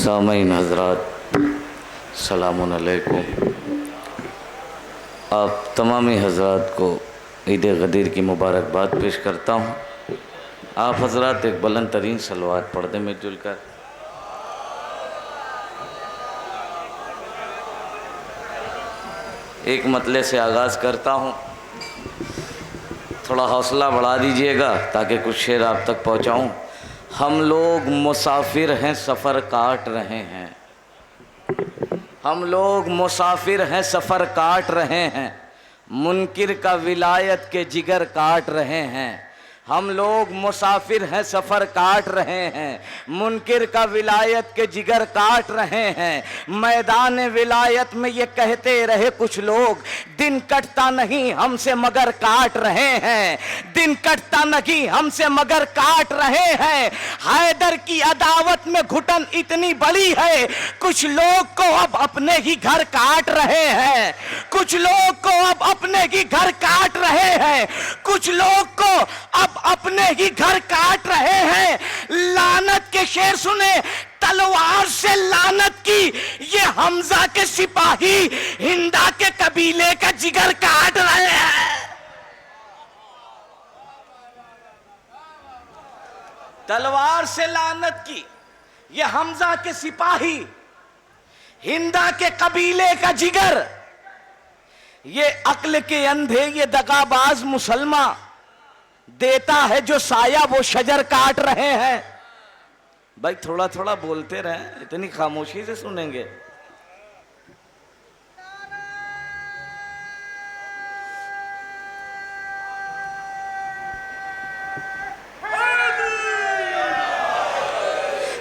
सामईन हज़रात सलामुन अलैकुम। आप तमामी हज़रात को ईद गदीर की मुबारकबाद पेश करता हूँ। आप हज़रात एक बुलंद तरीन सलवात पढ़ दें मिलजुल कर। एक मतले से आगाज़ करता हूँ, थोड़ा हौसला बढ़ा दीजिएगा ताकि कुछ शेर आप तक पहुँचाऊँ। हम लोग मुसाफिर हैं, सफ़र काट रहे हैं। हम लोग मुसाफिर हैं, सफ़र काट रहे हैं। मुनकिर का विलायत के जिगर काट रहे हैं। हम लोग मुसाफिर हैं, सफ़र काट रहे हैं। मुनकिर का विलायत के जिगर काट रहे हैं। मैदान विलायत में ये कहते रहे कुछ लोग, दिन कटता नहीं हमसे मगर काट रहे हैं। दिन कटता नहीं हमसे मगर काट रहे हैं। हैदर की अदावत में घुटन इतनी बड़ी है, कुछ लोग को अब अपने ही घर काट रहे हैं। कुछ लोग को अब अपने ही घर काट रहे हैं। कुछ लोग को अब अपने ही घर काट रहे हैं। लानत के शेर सुने, तलवार से लानत की ये हमजा के सिपाही हिंदा के कबीले का जिगर काट रहे हैं। तलवार से लानत की ये हमजा के सिपाही हिंदा के कबीले का जिगर, ये अक्ल के अंधे ये दगाबाज मुसलमान देता है जो साया वो शजर काट रहे हैं। भाई थोड़ा थोड़ा बोलते रहें, इतनी खामोशी से सुनेंगे।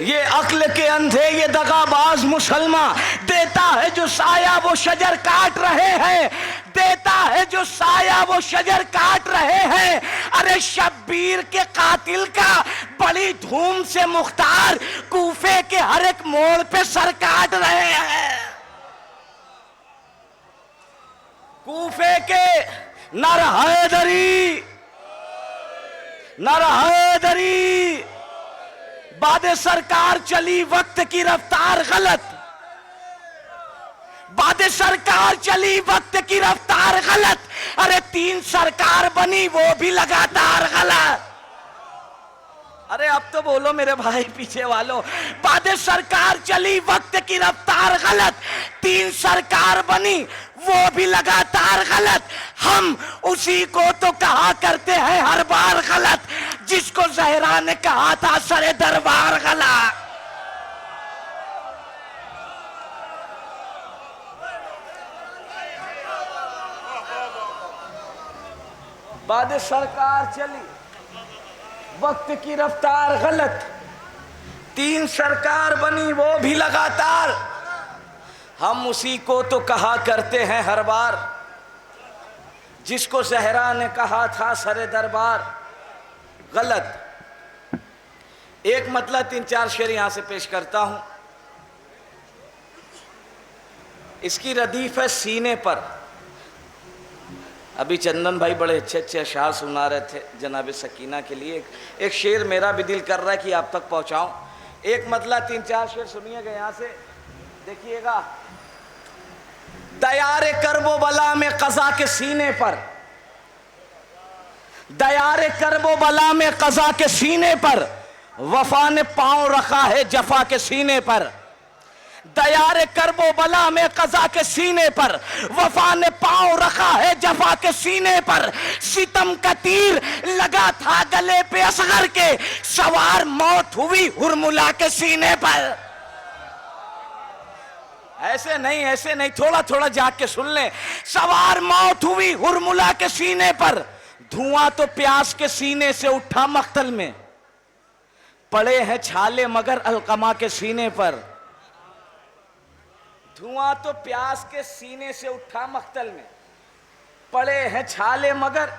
ये अक्ल के अंधे ये दगाबाज मुसलमान देता है जो साया वो शजर काट रहे हैं। देता है जो साया वो शजर काट रहे हैं। अरे शब्बीर के कातिल का बड़ी धूम से मुख्तार कूफे के हर एक मोड़ पे सर काट रहे हैं। कूफे के नर हैदरी, नर हैदरी, बादे सरकार चली वक्त की रफ्तार गलत। बादे सरकार चली वक्त की रफ्तार गलत। अरे 3 सरकार बनी वो भी लगातार गलत। अरे अब तो बोलो मेरे भाई पीछे वालों। बादे सरकार चली वक्त की रफ्तार गलत। 3 सरकार बनी वो भी लगातार गलत। हम उसी को तो कहा करते हैं हर बार गलत, जिसको ज़हरा ने कहा था सरे दरबार गलत। बाद सरकार चली वक्त की रफ्तार गलत। 3 सरकार बनी वो भी लगातार। हम उसी को तो कहा करते हैं हर बार, जिसको ज़हरा ने कहा था सरे दरबार गलत। एक मतलब 3-4 शेर यहां से पेश करता हूं। इसकी रदीफ है सीने पर। अभी चंदन भाई बड़े अच्छे अच्छे अशार सुना रहे थे जनाब सकीना के लिए। एक शेर मेरा भी दिल कर रहा है कि आप तक पहुंचाऊं। एक मतलब 3-4 शेर सुनिएगा यहां से, देखिएगा। दयारे करबो बला में कज़ा के सीने पर, दयारे करबो बला में कज़ा के सीने पर, वफा ने पांव रखा है जफा के सीने पर। दयारे करबो बला में कज़ा के सीने पर, वफा ने पांव रखा है जफा के सीने पर। सितम का तीर लगा था गले पे असगर के, सवार मौत हुई हुरमुला के सीने पर। ऐसे नहीं, थोड़ा थोड़ा जाग के सुन ले। सवार मौत हुई हुरमुला के सीने पर, धुआं तो प्यास के सीने से उठा मख्तल में, पड़े हैं छाले मगर अलकमा के सीने पर। धुआं तो प्यास के सीने से उठा मख्तल में, पड़े हैं छाले मगर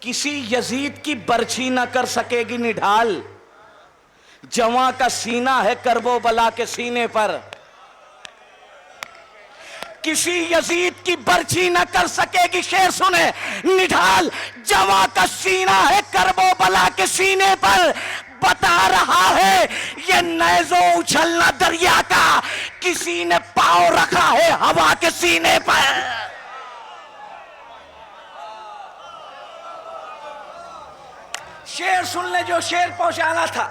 किसी यजीद की बर्छी न कर सकेगी निढाल। जवां का सीना है करबो बला के सीने पर, किसी यजीद की बर्छी न कर सकेगी शेर सुने निढाल। जवां का सीना है करबो बला के सीने पर। बता रहा है ये ये नैज़ो उछलना दरिया का, किसी ने पाँव रखा है हवा के सीने पर। शेर सुन ले जो शेर पहुंचाना था।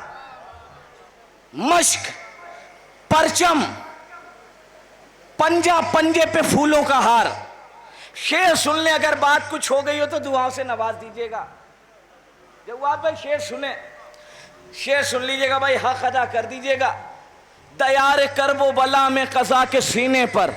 मश्क, परचम, पंजा, पंजे पे फूलों का हार। शेर सुन ले, अगर बात कुछ हो गई हो तो दुआओं से नवाज दीजिएगा। जब आप भाई शेर सुने, शेर सुन लीजिएगा भाई, हक अदा कर दीजिएगा। दयार करबो बला में कज़ा के सीने पर,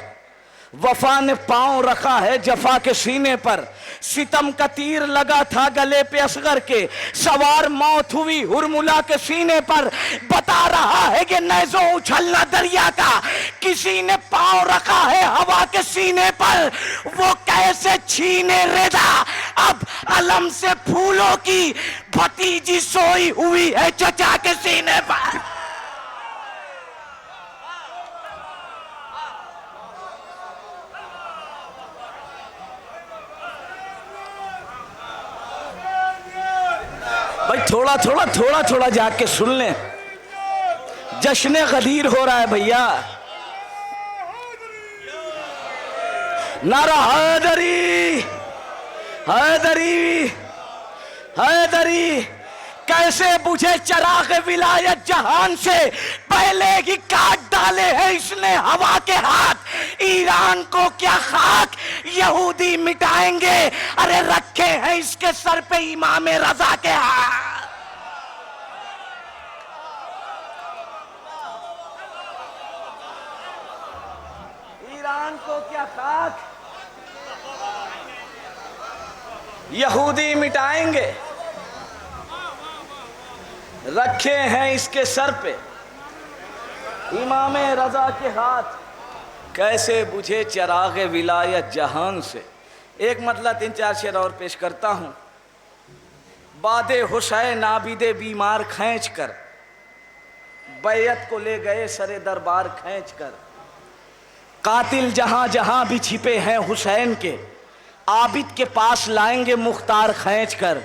वफा ने पांव रखा है जफा के सीने पर। सितम का तीर लगा था गले पे असगर के, सवार मौत हुई हुरमुला के सीने पर। बता रहा है कि नैज़ो उछलना दरिया का, किसी ने पांव रखा है हवा के सीने पर। वो कैसे छीने रेदा अब अलम से फूलों की, भतीजी सोई हुई है चचा के सीने पर। भाई थोड़ा थोड़ा थोड़ा थोड़ा जाके सुन लें, जश्न गदीर हो रहा है भैया। नारा हैदरी हैदरी हैदरी। कैसे बुझे चिराग विलायत जहान से, पहले ही काट डाले हैं इसने हवा के हाथ। ईरान को क्या खाक यहूदी मिटाएंगे, अरे रखे हैं इसके सर पे इमाम रजा के हाथ। ईरान को क्या खाक यहूदी मिटाएंगे, रखे हैं इसके सर पे इमाम रजा के हाथ। कैसे बुझे चिराग विलायत जहान से। एक मतलब 3-4 शेर और पेश करता हूं। बादे हुसैन आबिदे बीमार खींच कर, बैयत को ले गए सरे दरबार खींच कर। कातिल जहां जहां भी छिपे हैं हुसैन के, आबिद के पास लाएंगे मुख्तार खींच कर।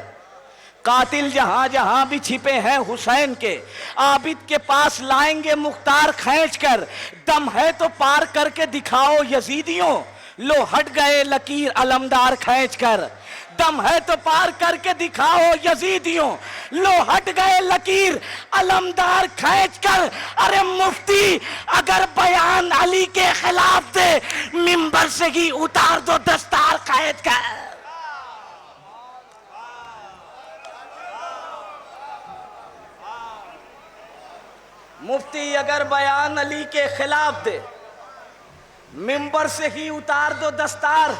कातिल जहां जहां भी छिपे हैं हुसैन के, आबिद के पास लाएंगे मुख्तार खींच कर। दम है तो पार करके दिखाओ यजीदियों, लो हट गए लकीर अलमदार खींच कर। दम है तो पार करके दिखाओ यजीदियों, लो हट गए लकीर अलमदार खींच कर। अरे मुफ्ती अगर बयान अली के खिलाफ दे, मिंबर से ही उतार दो दस्तार खींच कर। मुफ्ती अगर बयान अली के खिलाफ दे, मिंबर से ही उतार दो दस्तार।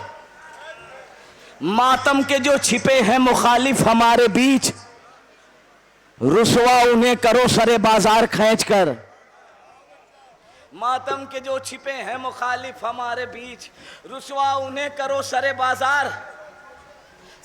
मातम के जो छिपे हैं मुखालिफ हमारे बीच, रुसवा उन्हें करो सरे बाजार खींच कर। मातम के जो छिपे हैं मुखालिफ हमारे बीच, रुसवा उन्हें करो सरे बाजार।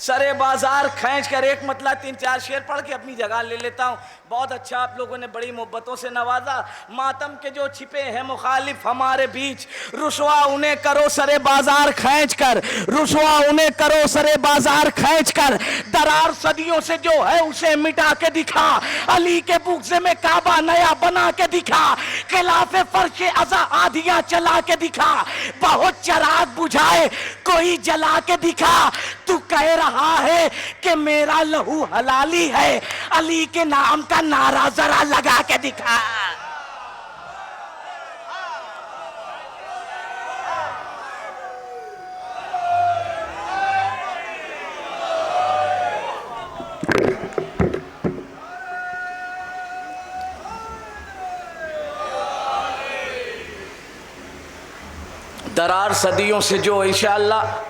सरे बाजार खींच कर। एक मतलब 3-4 शेर पढ़ के अपनी जगह ले लेता हूँ। बहुत अच्छा आप लोगों ने बड़ी मोहब्बतों से नवाजा। मातम के जो छिपे हैं मुखालिफ हमारे बीच, रुसवा उन्हें करो सरे बाजार खींच कर। रुसवा उन्हें करो सरे बाजार खींच कर। दरार सदियों से जो है उसे मिटा के दिखा, अली के बुग़्ज़ में काबा नया बना के दिखा। खिलाफे फर्श अज़ा आधियां चला के दिखा, बहुत चिराग बुझाए कोई जला के दिखा। तू कह रहा है कि मेरा लहू हलाली है, अली के नाम का नारा जरा लगा के दिखा। दरार सदियों से जो इंशाअल्लाह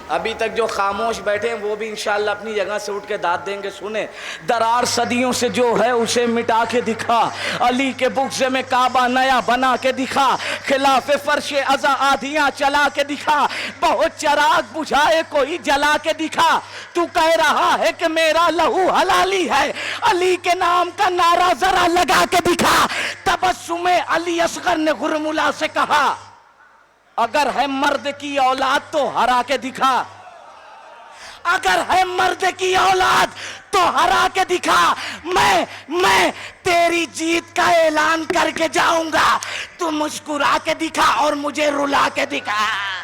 अभी तक जो खामोश बैठे हैं वो भी इंशाअल्लाह अपनी जगह से उठ के दाद देंगे। सुने, दरार सदियों से जो है उसे मिटा के दिखा, अली के बुग़्ज़ में काबा नया बना के दिखा। खिलाफे फर्श अज़ा आधियां चला के दिखा, बहुत चिराग बुझाए कोई जला के दिखा। तू कह रहा है कि मेरा लहू हलाली है, अली के नाम का नारा जरा लगा के दिखा। तबस्सुमे अली असगर ने गुरमुला से कहा, अगर है मर्द की औलाद तो हरा के दिखा। अगर है मर्द की औलाद तो हरा के दिखा। मैं तेरी जीत का ऐलान करके जाऊंगा। तू मुस्कुरा के दिखा और मुझे रुला के दिखा।